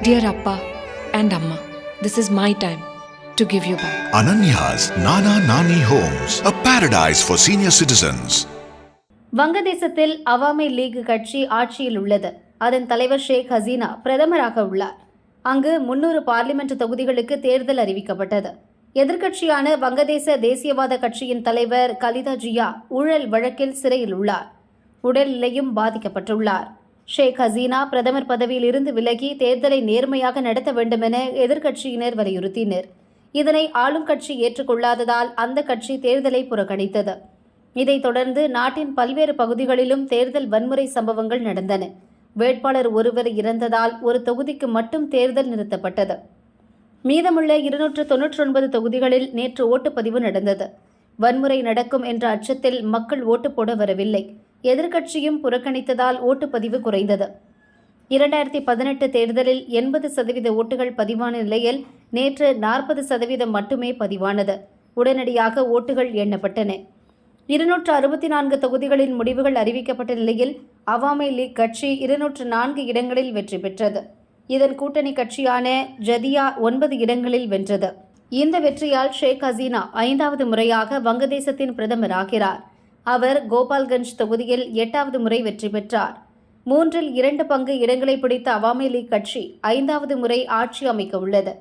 Dear Appa and Amma, this is my time to give you back. Ananya's Nana Nani Homes, a paradise for senior citizens. வங்கதேசத்தில் அவாமி லீக் கட்சி ஆட்சியில் உள்ளது. அதன் தலைவர் ஷேக் ஹசீனா பிரதமராக உள்ளார். அங்கு 300 பார்லிமெண்ட் தொகுதிகளுக்கு தேர்தல் அறிவிக்கப்பட்டது. எதிர்க்கட்சியான வங்கதேச தேசியவாத கட்சியின் தலைவர் கலிதா ஜியா ஊழல் வழக்கில் சிறையில் உள்ளார். உடல்நிலையும் பாதிக்கப்பட்டுள்ளார். ஷேக் ஹசீனா பிரதமர் பதவியில் இருந்து விலகி தேர்தலை நேர்மையாக நடத்த வேண்டுமென எதிர்க்கட்சியினர் வலியுறுத்தினர். இதனை ஆளும் கட்சி ஏற்றுக்கொள்ளாததால் அந்த கட்சி தேர்தலை புறக்கணித்தது. இதைத் தொடர்ந்து நாட்டின் பல்வேறு பகுதிகளிலும் தேர்தல் வன்முறை சம்பவங்கள் நடந்தன. வேட்பாளர் ஒருவர் இறந்ததால் ஒரு தொகுதிக்கு மட்டும் தேர்தல் நிறுத்தப்பட்டது. மீதமுள்ள 299 தொகுதிகளில் நேற்று ஓட்டுப்பதிவு நடந்தது. வன்முறை நடக்கும் என்ற அச்சத்தில் மக்கள் ஓட்டு போட வரவில்லை. எதிர்க்கட்சியும் புறக்கணித்ததால் ஓட்டுப்பதிவு குறைந்தது. 2018 தேர்தலில் 80% ஓட்டுகள் பதிவான நிலையில் நேற்று 40% மட்டுமே பதிவானது. உடனடியாக ஓட்டுகள் எண்ணப்பட்டன. 264 தொகுதிகளின் முடிவுகள் அறிவிக்கப்பட்ட நிலையில் அவாமி லீக் கட்சி 204 இடங்களில் வெற்றி பெற்றது. இதன் கூட்டணி கட்சியான ஜதியா 9 இடங்களில் வென்றது. இந்த வெற்றியால் ஷேக் ஹசீனா 5வது முறையாக வங்கதேசத்தின் பிரதமர் ஆகிறார். அவர் கோபால்கஞ்ச் தொகுதியில் 8வது முறை வெற்றி பெற்றார். 3 2 பங்கு இடங்களை பிடித்த அவாமி லீக் கட்சி 5வது முறை ஆட்சி அமைக்க உள்ளது.